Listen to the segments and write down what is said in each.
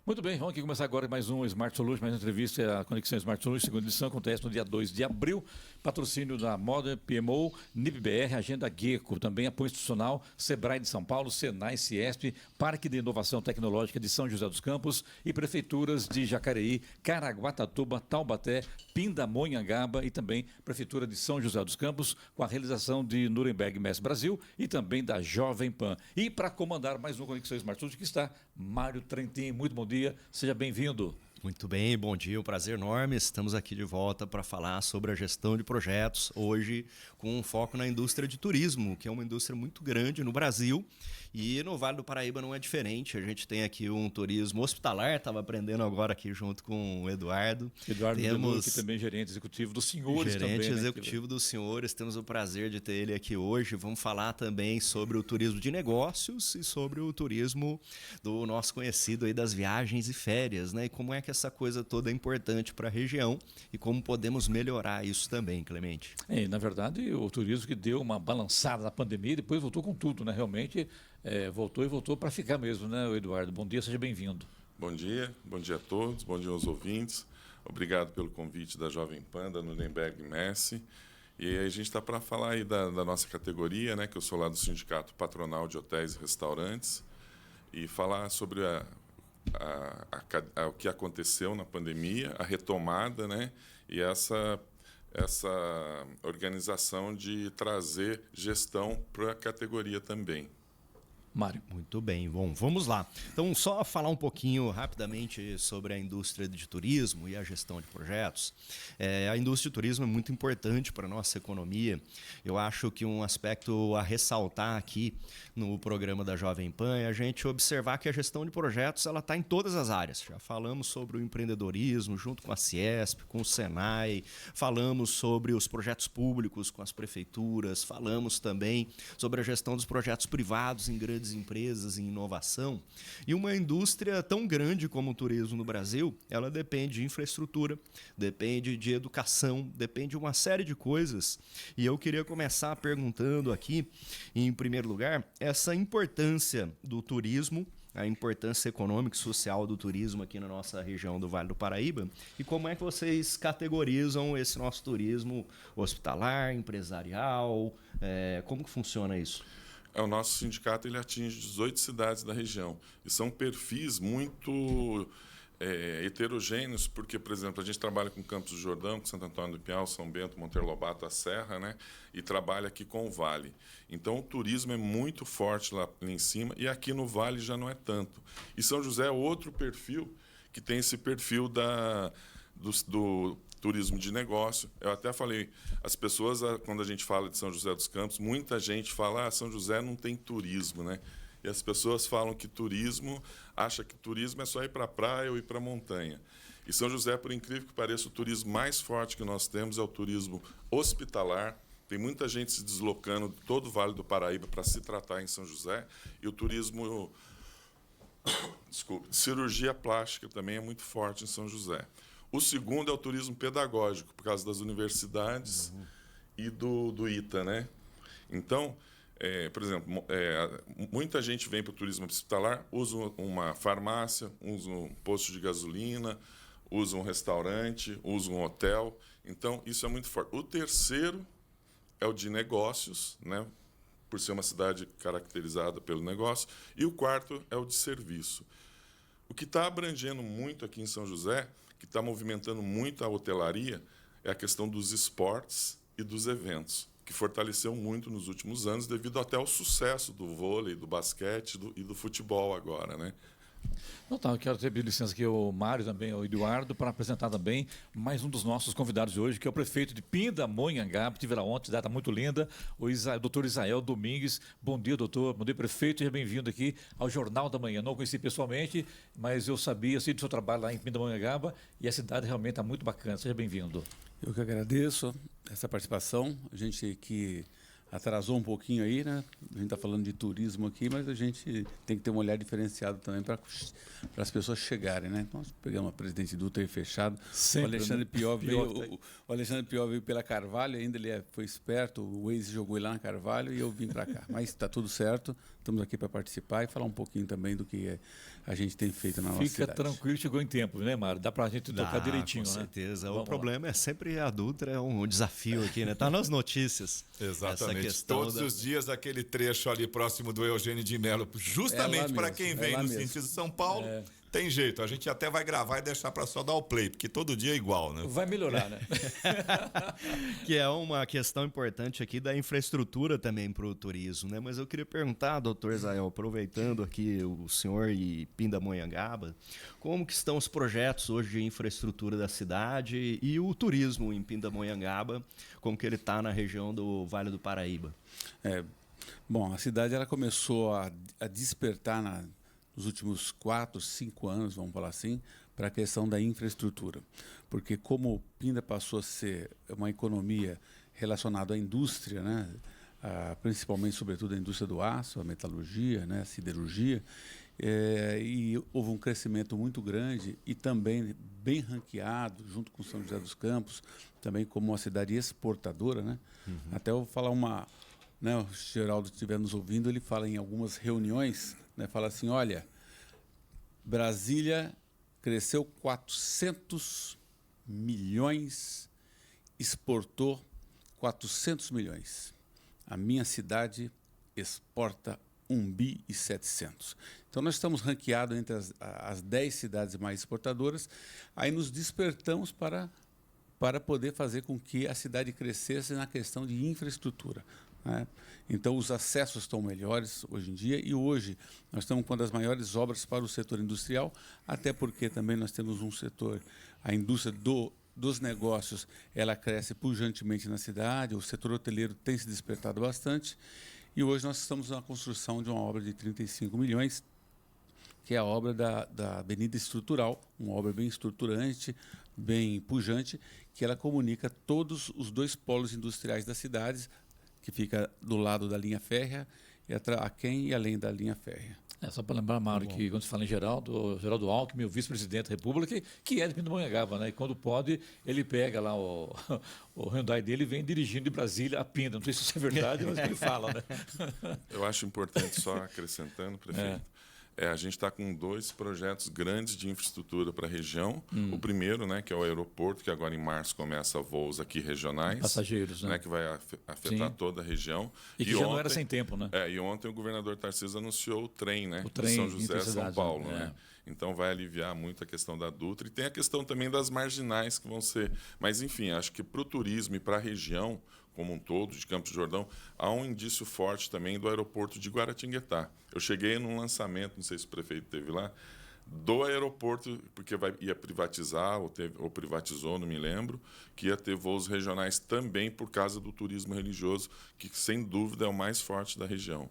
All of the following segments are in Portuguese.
Muito bem, vamos aqui começar agora mais um Smart Solutions, mais uma entrevista, a Conexão Smart Solutions, segunda edição, acontece no dia 2 de abril, patrocínio da Moda, PMO, NIPBR, Agenda Gecko, também apoio institucional, Sebrae de São Paulo, Senai, Ciesp, Parque de Inovação Tecnológica de São José dos Campos e prefeituras de Jacareí, Caraguatatuba, Taubaté, Pindamonhangaba e também Prefeitura de São José dos Campos, com a realização de Nuremberg Mess Brasil e também da Jovem Pan. E para comandar mais um Conexão Smart Solutions, que está Mário Trentin. Muito bom dia, seja bem-vindo. Muito bem, bom dia, um prazer enorme. Estamos aqui de volta para falar sobre a gestão de projetos, hoje com um foco na indústria de turismo, que é uma indústria muito grande no Brasil e no Vale do Paraíba não é diferente. A gente tem aqui um turismo hospitalar, estava aprendendo agora aqui junto com o Eduardo. Eduardo Denur, que também é gerente executivo dos senhores. Gerente executivo dos senhores, temos o prazer de ter ele aqui hoje. Vamos falar também sobre o turismo de negócios e sobre o turismo do nosso conhecido aí das viagens e férias, né? E como é que essa coisa toda é importante para a região e como podemos melhorar isso também, Clemente. Na verdade, o turismo que deu uma balançada na pandemia e depois voltou com tudo, né? Realmente voltou para ficar mesmo, né, Eduardo? Bom dia, seja bem-vindo. Bom dia a todos, bom dia aos ouvintes. Obrigado pelo convite da Jovem Pan, da Nuremberg Mess. E aí a gente está para falar aí da nossa categoria, né, que eu sou lá do Sindicato Patronal de Hotéis e Restaurantes, e falar sobre o que aconteceu na pandemia, a retomada, né, e essa organização de trazer gestão para a categoria também. Mário. Muito bem, bom, vamos lá. Então, só falar um pouquinho rapidamente sobre a indústria de turismo e a gestão de projetos. A indústria de turismo é muito importante para a nossa economia. Eu acho que um aspecto a ressaltar aqui no programa da Jovem Pan é a gente observar que a gestão de projetos ela está em todas as áreas. Já falamos sobre o empreendedorismo junto com a Ciesp, com o Senai, falamos sobre os projetos públicos com as prefeituras, falamos também sobre a gestão dos projetos privados em grandes empresas em inovação. E uma indústria tão grande como o turismo no Brasil, ela depende de infraestrutura, depende de educação, depende de uma série de coisas. E eu queria começar perguntando aqui, em primeiro lugar, essa importância do turismo, a importância econômica e social do turismo aqui na nossa região do Vale do Paraíba e como é que vocês categorizam esse nosso turismo hospitalar, empresarial, como que funciona isso? O nosso sindicato ele atinge 18 cidades da região e são perfis muito heterogêneos, porque, por exemplo, a gente trabalha com Campos do Jordão, com Santo Antônio do Pinhal, São Bento, Monteiro Lobato, a Serra, né? E trabalha aqui com o Vale. Então, o turismo é muito forte lá em cima e aqui no Vale já não é tanto. E São José é outro perfil que tem esse perfil do turismo de negócio. Eu até falei, as pessoas, quando a gente fala de São José dos Campos, muita gente fala, São José não tem turismo, né? E as pessoas falam que acha que turismo é só ir para a praia ou ir para a montanha. E São José, por incrível que pareça, o turismo mais forte que nós temos é o turismo hospitalar. Tem muita gente se deslocando de todo o Vale do Paraíba para se tratar em São José. E o turismo de cirurgia plástica também é muito forte em São José. O segundo é o turismo pedagógico, por causa das universidades e do ITA, né? Então, por exemplo, muita gente vem para o turismo hospitalar, usa uma farmácia, usa um posto de gasolina, usa um restaurante, usa um hotel. Então, isso é muito forte. O terceiro é o de negócios, né? Por ser uma cidade caracterizada pelo negócio. E o quarto é o de serviço. O que está abrangendo muito aqui em São José, que está movimentando muito a hotelaria, é a questão dos esportes e dos eventos, que fortaleceu muito nos últimos anos, devido até ao sucesso do vôlei, do basquete e do futebol agora, né? Então tá, eu quero ter licença aqui o Mário também, o Eduardo, para apresentar também mais um dos nossos convidados de hoje, que é o prefeito de Pindamonhangaba, estive lá ontem, data muito linda, o doutor Isael Domingues. Bom dia, doutor. Bom dia, prefeito. Seja bem-vindo aqui ao Jornal da Manhã. Não o conheci pessoalmente, mas eu sei do seu trabalho lá em Pindamonhangaba e a cidade realmente está muito bacana. Seja bem-vindo. Eu que agradeço essa participação. A gente que atrasou um pouquinho aí, né? A gente está falando de turismo aqui, mas a gente tem que ter um olhar diferenciado também para as pessoas chegarem, né? Nós pegamos a Presidente Dutra aí fechado. Sempre, o Alexandre né? Piov veio, o Alexandre Piov veio pela Carvalho, ainda foi esperto, o Waze jogou ele lá na Carvalho e eu vim para cá. Mas está tudo certo, estamos aqui para participar e falar um pouquinho também do que a gente tem feito na nossa Fica cidade. tranquilo, chegou em tempo, né, Mário? Dá para a gente tocar direitinho, com né? certeza. Vamos O problema é sempre a Dutra, é um desafio aqui, né? Tá nas notícias. Exatamente. Essa questão Todos os dias aquele trecho ali próximo do Eugênio de Mello, justamente para mesmo, quem vem lá no mesmo. sentido de São Paulo, tem jeito. A gente até vai gravar e deixar para só dar o play, porque todo dia é igual, né? Vai melhorar, né? Que é uma questão importante aqui da infraestrutura também para o turismo, né? Mas eu queria perguntar, doutor Israel, aproveitando aqui o senhor e Pindamonhangaba, como que estão os projetos hoje de infraestrutura da cidade e o turismo em Pindamonhangaba, como que ele está na região do Vale do Paraíba? Bom, a cidade ela começou a despertar nos últimos 4, 5 anos, vamos falar assim, para a questão da infraestrutura. Porque como Pinda passou a ser uma economia relacionada à indústria, né? Principalmente, sobretudo, a indústria do aço, a metalurgia, né? A siderurgia, e houve um crescimento muito grande e também bem ranqueado, junto com São José dos Campos, também como uma cidade exportadora, né? Até eu vou falar né, o Geraldo estiver nos ouvindo, ele fala em algumas reuniões, né, fala assim, olha, Brasília cresceu 400 milhões, exportou 400 milhões. A minha cidade exporta 1 bi e 700. Então, nós estamos ranqueados entre as 10 cidades mais exportadoras, aí nos despertamos para poder fazer com que a cidade crescesse na questão de infraestrutura, né? Então, os acessos estão melhores hoje em dia e hoje nós estamos com uma das maiores obras para o setor industrial, até porque também nós temos um setor, a indústria dos negócios, ela cresce pujantemente na cidade, o setor hoteleiro tem se despertado bastante e hoje nós estamos na construção de uma obra de 35 milhões, que é a obra da Avenida Estrutural, uma obra bem estruturante, bem pujante, que ela comunica todos os 2 polos industriais das cidades, que fica do lado da linha férrea, aquém e além da linha férrea. Só para lembrar, Mário, que quando se fala em Geraldo Alckmin, o vice-presidente da República, que é de Pindamonhangaba, né? E quando pode, ele pega lá o Hyundai dele e vem dirigindo de Brasília a Pinda. Não sei se isso é verdade, mas ele fala, né? Eu acho importante, só acrescentando, prefeito, a gente está com 2 projetos grandes de infraestrutura para a região. O primeiro, né, que é o aeroporto, que agora em março começa voos aqui regionais. Passageiros, né? Que vai afetar toda a região. E que já não era sem tempo, né? E ontem o governador Tarcísio anunciou o trem, né? O trem de São José a São intercidade, Paulo, né? né? Então vai aliviar muito a questão da Dutra. E tem a questão também das marginais que vão ser... Mas, enfim, acho que para o turismo e para a região como um todo, de Campos do Jordão, há um indício forte também do aeroporto de Guaratinguetá. Eu cheguei num lançamento, não sei se o prefeito esteve lá, do aeroporto, porque ia privatizar, ou privatizou, não me lembro, que ia ter voos regionais também por causa do turismo religioso, que sem dúvida é o mais forte da região.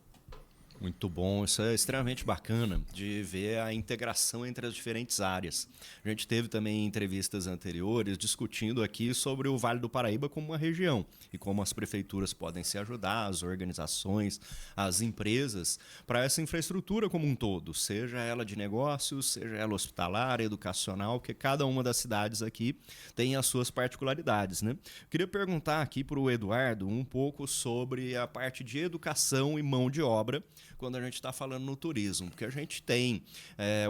Muito bom, isso é extremamente bacana de ver a integração entre as diferentes áreas. A gente teve também entrevistas anteriores discutindo aqui sobre o Vale do Paraíba como uma região e como as prefeituras podem se ajudar, as organizações, as empresas, para essa infraestrutura como um todo, seja ela de negócios, seja ela hospitalar, educacional, porque cada uma das cidades aqui tem as suas particularidades, né? Queria perguntar aqui para o Eduardo um pouco sobre a parte de educação e mão de obra, quando a gente está falando no turismo, porque a gente tem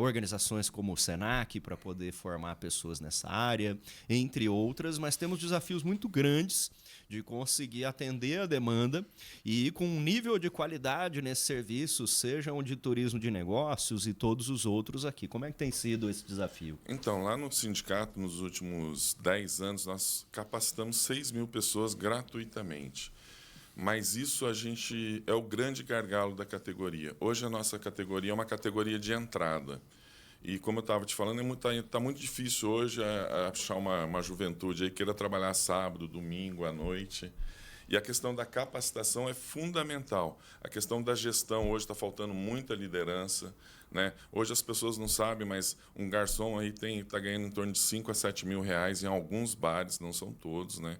organizações como o SENAC para poder formar pessoas nessa área, entre outras, mas temos desafios muito grandes de conseguir atender a demanda e com um nível de qualidade nesse serviço, sejam de turismo de negócios e todos os outros aqui. Como é que tem sido esse desafio? Então, lá no sindicato, nos últimos 10 anos, nós capacitamos 6 mil pessoas gratuitamente. Mas isso é o grande gargalo da categoria. Hoje a nossa categoria é uma categoria de entrada. E como eu estava te falando, está muito difícil hoje achar uma juventude aí que queira trabalhar sábado, domingo, à noite. E a questão da capacitação é fundamental. A questão da gestão, hoje está faltando muita liderança, né? Hoje as pessoas não sabem, mas um garçom aí está ganhando em torno de 5 a 7 mil reais em alguns bares, não são todos, né?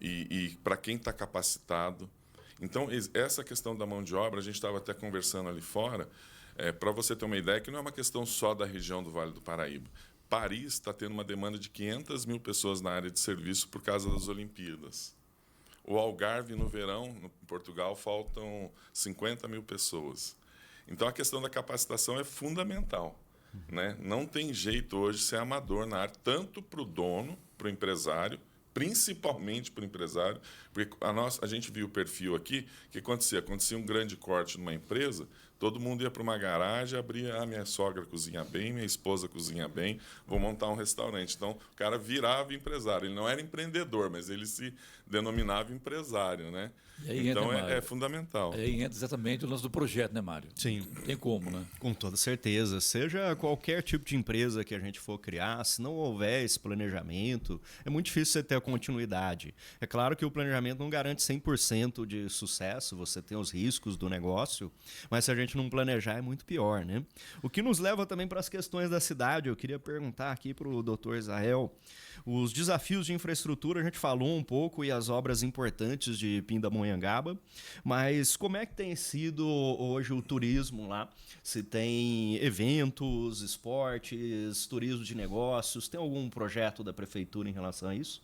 E para quem está capacitado. Então, essa questão da mão de obra, a gente estava até conversando ali fora, para você ter uma ideia, que não é uma questão só da região do Vale do Paraíba. Paris está tendo uma demanda de 500 mil pessoas na área de serviço por causa das Olimpíadas. O Algarve, no verão, em Portugal, faltam 50 mil pessoas. Então, a questão da capacitação é fundamental. Né? Não tem jeito hoje ser amador na área, tanto para o dono, para o empresário, principalmente para o empresário, porque a gente viu o perfil aqui, o que acontecia? Acontecia um grande corte numa empresa, todo mundo ia para uma garagem, abria, minha sogra cozinha bem, minha esposa cozinha bem, vou montar um restaurante. Então, o cara virava empresário. Ele não era empreendedor, mas ele se denominava empresário, né? Então, é fundamental. Aí entra exatamente o lance do projeto, né, Mário? Sim. Não tem como, né? Com toda certeza. Seja qualquer tipo de empresa que a gente for criar, se não houver esse planejamento, é muito difícil você ter a continuidade. É claro que o planejamento não garante 100% de sucesso, você tem os riscos do negócio, mas se a gente não planejar é muito pior, né? O que nos leva também para as questões da cidade. Eu queria perguntar aqui para o Dr. Israel, os desafios de infraestrutura, a gente falou um pouco, e as obras importantes de Pindamonhangaba, mas como é que tem sido hoje o turismo lá? Se tem eventos, esportes, turismo de negócios, tem algum projeto da prefeitura em relação a isso?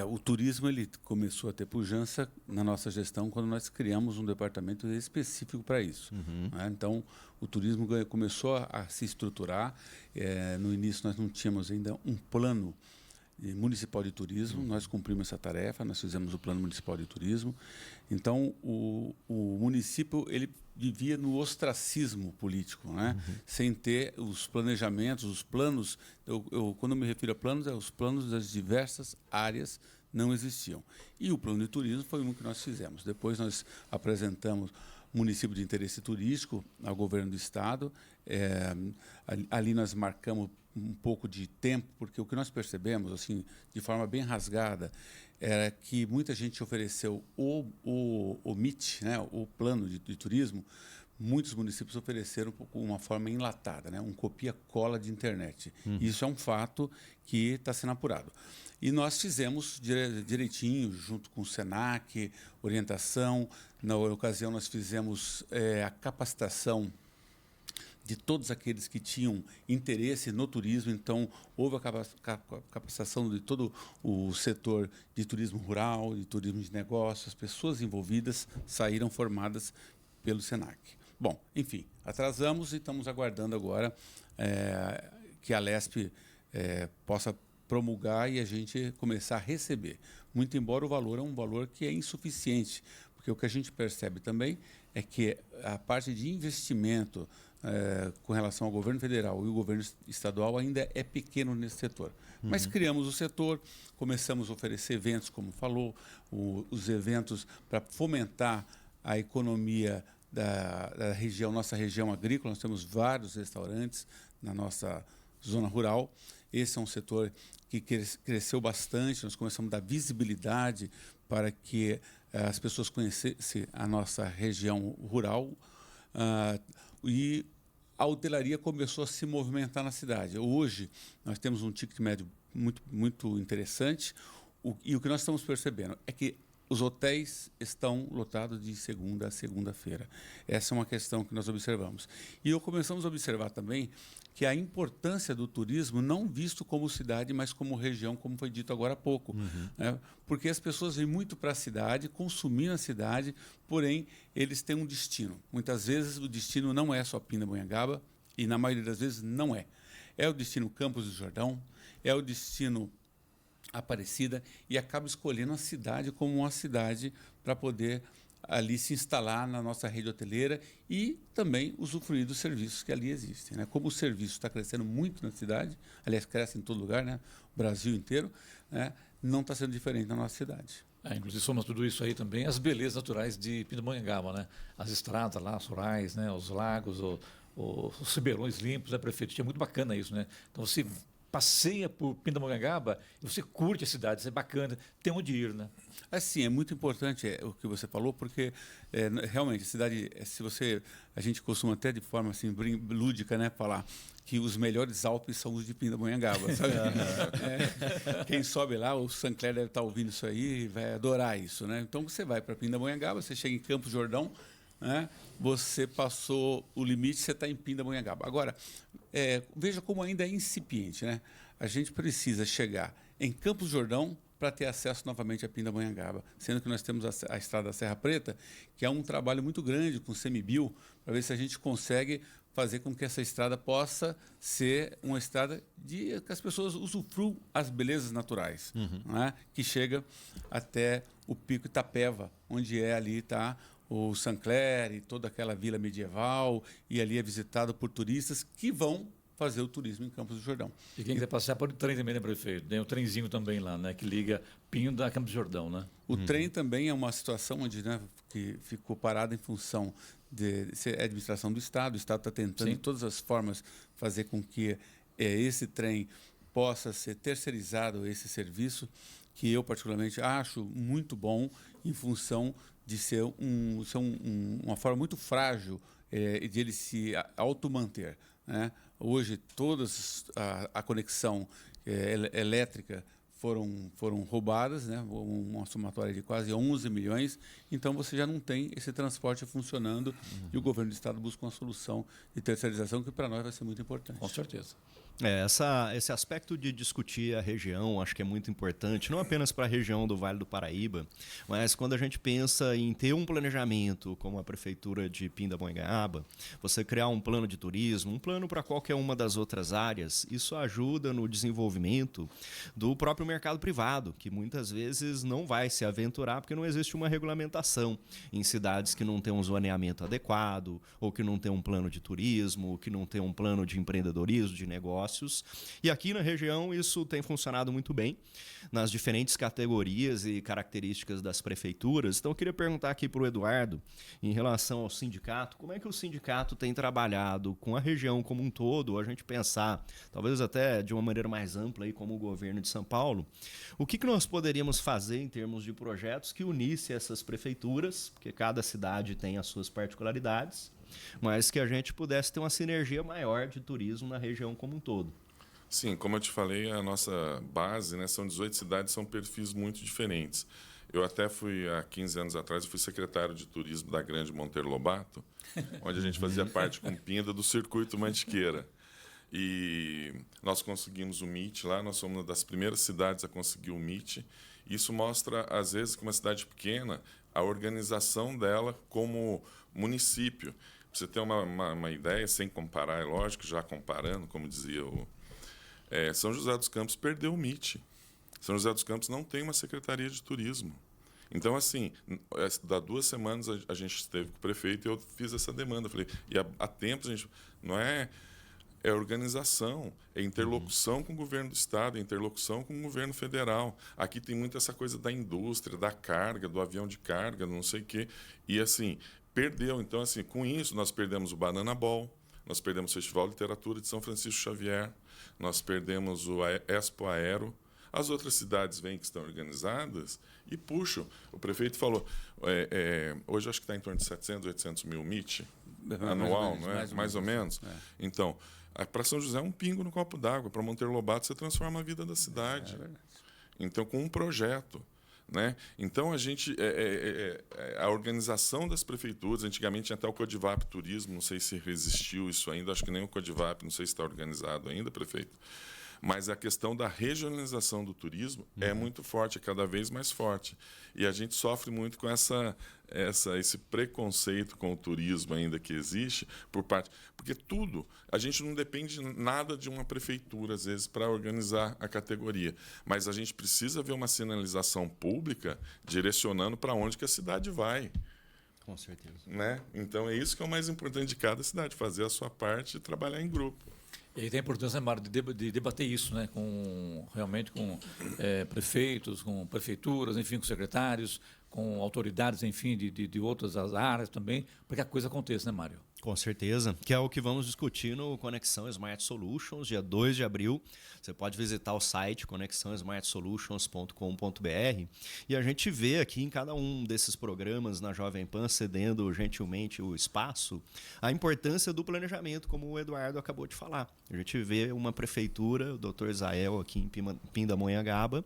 O turismo ele começou a ter pujança na nossa gestão quando nós criamos um departamento específico para isso. Né? Então, o turismo começou a se estruturar. No início, nós não tínhamos ainda um plano municipal de turismo. Nós cumprimos essa tarefa, nós fizemos o plano municipal de turismo. Então, o município ele vivia no ostracismo político, né? Sem ter os planejamentos, os planos. Quando eu me refiro a planos, os planos das diversas áreas não existiam. E o plano de turismo foi um que nós fizemos. Depois nós apresentamos município de interesse turístico ao governo do estado. Ali nós marcamos um pouco de tempo, porque o que nós percebemos, assim, de forma bem rasgada, era que muita gente ofereceu o MIT, né, o plano de turismo. Muitos municípios ofereceram uma forma enlatada, né, um copia-cola de internet. Isso é um fato que está sendo apurado. E nós fizemos direitinho, junto com o SENAC, orientação. Na ocasião, nós fizemos a capacitação de todos aqueles que tinham interesse no turismo. Então, houve a capacitação de todo o setor de turismo rural, de turismo de negócios. As pessoas envolvidas saíram formadas pelo SENAC. Bom, enfim, atrasamos e estamos aguardando agora que a LESP possa promulgar e a gente começar a receber. Muito embora o valor é um valor que é insuficiente, porque o que a gente percebe também é que a parte de investimento com relação ao governo federal e o governo estadual ainda é pequeno nesse setor. Mas criamos o setor, começamos a oferecer eventos, como falou, os eventos para fomentar a economia da região, nossa região agrícola. Nós temos vários restaurantes na nossa zona rural. Esse é um setor que cresceu bastante. Nós começamos a dar visibilidade para que as pessoas conhecessem a nossa região rural. E a hotelaria começou a se movimentar na cidade. Hoje, nós temos um ticket médio muito, muito interessante. E o que nós estamos percebendo é que os hotéis estão lotados de segunda a segunda-feira. Essa é uma questão que nós observamos. E começamos a observar também que a importância do turismo não visto como cidade, mas como região, como foi dito agora há pouco. Né? Porque as pessoas vêm muito para a cidade, consumir na cidade, porém, eles têm um destino. Muitas vezes o destino não é só Pindamonhangaba, e na maioria das vezes não é. É o destino Campos do Jordão, é o destino Aparecida, e acaba escolhendo a cidade como uma cidade para poder ali se instalar na nossa rede hoteleira e também usufruir dos serviços que ali existem. Né? Como o serviço está crescendo muito na cidade, aliás, cresce em todo lugar, né? O Brasil inteiro, né? Não está sendo diferente na nossa cidade. Inclusive, soma tudo isso aí também, as belezas naturais de Pindamonhangaba, né? As estradas lá, os rurais, né? Os lagos, os ribeirões limpos, né, prefeito? Tinha muito bacana isso, né? Então, você passeia por Pindamonhangaba e você curte a cidade, isso é bacana, tem onde ir, né? Assim, é muito importante o que você falou, porque realmente a cidade, a gente costuma até de forma assim lúdica, né, falar que os melhores Alpes são os de Pindamonhangaba, sabe? Quem sobe lá, o Sancler deve estar ouvindo isso aí e vai adorar isso, né? Então você vai para Pindamonhangaba, você chega em Campos do Jordão, né? Você passou o limite, você está em Pindamonhangaba. Agora, veja como ainda é incipiente, né? A gente precisa chegar em Campos do Jordão para ter acesso novamente a Pindamonhangaba, sendo que nós temos a Estrada da Serra Preta, que é um trabalho muito grande com o CEMIBio, para ver se a gente consegue fazer com que essa estrada possa ser uma estrada que as pessoas usufruam as belezas naturais, né? Que chega até o Pico Itapeva, onde ali está o Sancler e toda aquela vila medieval, e ali é visitado por turistas que vão fazer o turismo em Campos do Jordão. E quem quiser passear pode trem também, né, prefeito? Tem o trenzinho também lá, né, que liga Pinda a Campos do Jordão, né? O trem também é uma situação onde, né, que ficou parado em função de ser administração do Estado. O Estado está tentando, Sim, de todas as formas, fazer com que esse trem possa ser terceirizado, esse serviço, que eu particularmente acho muito bom, em função de ser uma forma muito frágil de ele se automanter, né? Hoje, todas a conexão elétrica foram roubadas, né? Uma somatória de quase 11 milhões. Então, você já não tem esse transporte funcionando e o governo do Estado busca uma solução de terceirização que, para nós, vai ser muito importante. com certeza. Esse aspecto de discutir a região acho que é muito importante, não apenas para a região do Vale do Paraíba, mas quando a gente pensa em ter um planejamento como a Prefeitura de Pindamonhangaba, você criar um plano de turismo, um plano para qualquer uma das outras áreas, isso ajuda no desenvolvimento do próprio mercado privado, que muitas vezes não vai se aventurar porque não existe uma regulamentação em cidades que não tem um zoneamento adequado, ou que não tem um plano de turismo, ou que não tem um plano de empreendedorismo, de negócio. E aqui na região isso tem funcionado muito bem nas diferentes categorias e características das prefeituras. Então eu queria perguntar aqui para o Eduardo, em relação ao sindicato, como é que o sindicato tem trabalhado com a região como um todo, a gente pensar, talvez até de uma maneira mais ampla, aí, como o governo de São Paulo, o que nós poderíamos fazer em termos de projetos que unisse essas prefeituras, porque cada cidade tem as suas particularidades, mas que a gente pudesse ter uma sinergia maior de turismo na região como um todo. Sim, como eu te falei, a nossa base, né, são 18 cidades, são perfis muito diferentes. Eu até fui, há 15 anos atrás, eu fui secretário de turismo da Grande Monteiro Lobato, onde a gente fazia parte com Pinda do Circuito Mantiqueira. E nós conseguimos o MIT lá, nós somos uma das primeiras cidades a conseguir o MIT. Isso mostra, às vezes, que uma cidade pequena, a organização dela como município. Pra você ter uma ideia, sem comparar, é lógico, já comparando, como dizia São José dos Campos perdeu o MIT. São José dos Campos não tem uma secretaria de turismo. Então, assim, há 2 semanas a gente esteve com o prefeito e eu fiz essa demanda. Falei, e há tempos a gente... Não é organização, é interlocução com o governo do Estado, é interlocução com o governo federal. Aqui tem muito essa coisa da indústria, da carga, do avião de carga, não sei o quê. E, assim, perdeu. Então, assim, com isso, nós perdemos o Banana Ball, nós perdemos o Festival de Literatura de São Francisco Xavier, nós perdemos o Expo Aero. As outras cidades vêm que estão organizadas e puxam. O prefeito falou, hoje acho que está em torno de 700, 800 mil MIT anual, não é? Mais ou menos. Então, para São José é um pingo no copo d'água. Para Monteiro Lobato, você transforma a vida da cidade. Então, com um projeto. Né? Então, a organização das prefeituras, antigamente tinha até o Codivap Turismo, não sei se resistiu isso ainda, acho que nem o Codivap, não sei se está organizado ainda, prefeito. Mas a questão da regionalização do turismo é muito forte, é cada vez mais forte. E a gente sofre muito com esse preconceito com o turismo ainda que existe, porque tudo, a gente não depende nada de uma prefeitura, às vezes, para organizar a categoria. Mas a gente precisa ver uma sinalização pública direcionando para onde que a cidade vai. Com certeza. Né? Então, é isso que é o mais importante de cada cidade, fazer a sua parte e trabalhar em grupo. E aí tem a importância, Mário, de debater isso, né, realmente com prefeitos, com prefeituras, enfim, com secretários, com autoridades, enfim, de outras áreas também, para que a coisa aconteça, né, Mário? Com certeza, que é o que vamos discutir no Conexão Smart Solutions, dia 2 de abril. Você pode visitar o site conexãosmartsolutions.com.br e a gente vê aqui em cada um desses programas na Jovem Pan, cedendo gentilmente o espaço, a importância do planejamento, como o Eduardo acabou de falar. A gente vê uma prefeitura, o Dr. Israel aqui em Pindamonhangaba,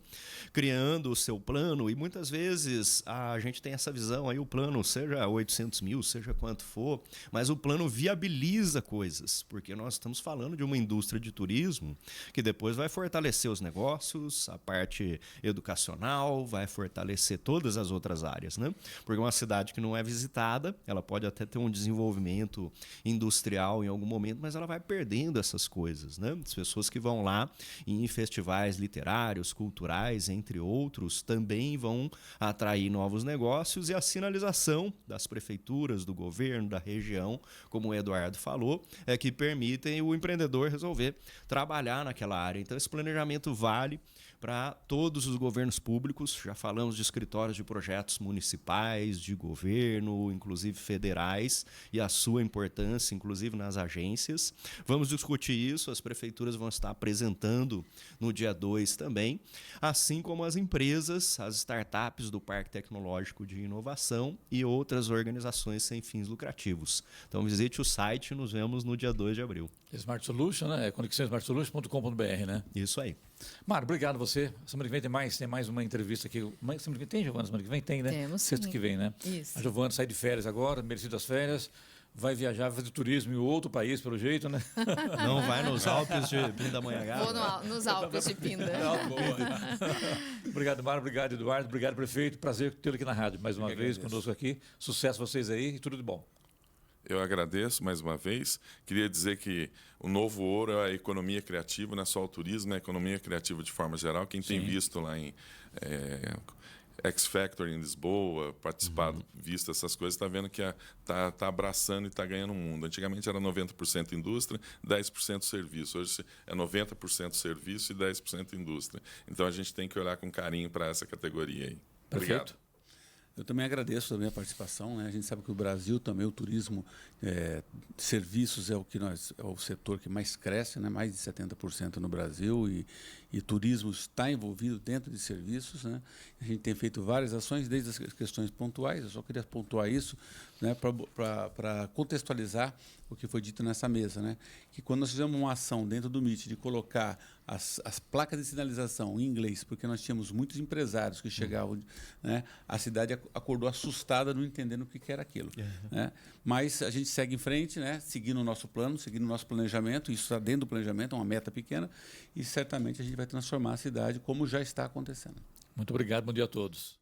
criando o seu plano, e muitas vezes a gente tem essa visão aí, o plano seja 800 mil, seja quanto for, mas o plano viabiliza coisas, porque nós estamos falando de uma indústria de turismo que depois vai fortalecer os negócios, a parte educacional, vai fortalecer todas as outras áreas, né? Porque uma cidade que não é visitada, ela pode até ter um desenvolvimento industrial em algum momento, mas ela vai perdendo essas coisas, né? As pessoas que vão lá em festivais literários, culturais, entre outros, também vão atrair novos negócios, e a sinalização das prefeituras, do governo, da região, como o Eduardo falou, é que permitem o empreendedor resolver trabalhar naquela área. Então, esse planejamento vale para todos os governos públicos. Já falamos de escritórios de projetos municipais, de governo, inclusive federais, e a sua importância, inclusive nas agências. Vamos discutir isso, as prefeituras vão estar apresentando no dia 2 também, assim como as empresas, as startups do Parque Tecnológico de Inovação e outras organizações sem fins lucrativos. Então, visite o site e nos vemos no dia 2 de abril. Smart Solution, né? conexãosmartsolution.com.br, né? Isso aí. Mário, obrigado a você. Semana que vem tem mais uma entrevista aqui. Semana que vem tem, Giovana? Semana que vem tem, né? Temos, Sexta sim. que vem, né? Isso. A Giovana sai de férias agora, merecidas férias. Vai viajar, vai fazer turismo em outro país, pelo jeito, né? Não vai nos Alpes de Pindamonhangaba? Vou nos Alpes de Pinda. Obrigado, Mário. Obrigado, Eduardo. Obrigado, prefeito. Prazer tê-lo aqui na rádio mais uma vez, conosco aqui. Sucesso vocês aí e tudo de bom. Eu agradeço mais uma vez. Queria dizer que o novo ouro é a economia criativa, não é só o turismo, é a economia criativa de forma geral. Quem tem visto lá em X Factor em Lisboa, participado, visto essas coisas, está vendo que está abraçando e está ganhando o mundo. Antigamente era 90% indústria, 10% serviço. Hoje é 90% serviço e 10% indústria. Então a gente tem que olhar com carinho para essa categoria aí. Obrigado. Eu também agradeço também a participação, né? A gente sabe que o Brasil também, o turismo, serviços é o setor que mais cresce, né? Mais de 70% no Brasil, e turismo está envolvido dentro de serviços, né? A gente tem feito várias ações, desde as questões pontuais. Eu só queria pontuar isso, né? Para contextualizar o que foi dito nessa mesa, né? Que quando nós fizemos uma ação dentro do MIT de colocar as placas de sinalização em inglês, porque nós tínhamos muitos empresários que chegavam, né? A cidade acordou assustada, não entendendo o que era aquilo, né? Mas a gente segue em frente, né? Seguindo o nosso plano, seguindo o nosso planejamento. Isso está dentro do planejamento, é uma meta pequena, e certamente a gente vai transformar a cidade como já está acontecendo. Muito obrigado, bom dia a todos.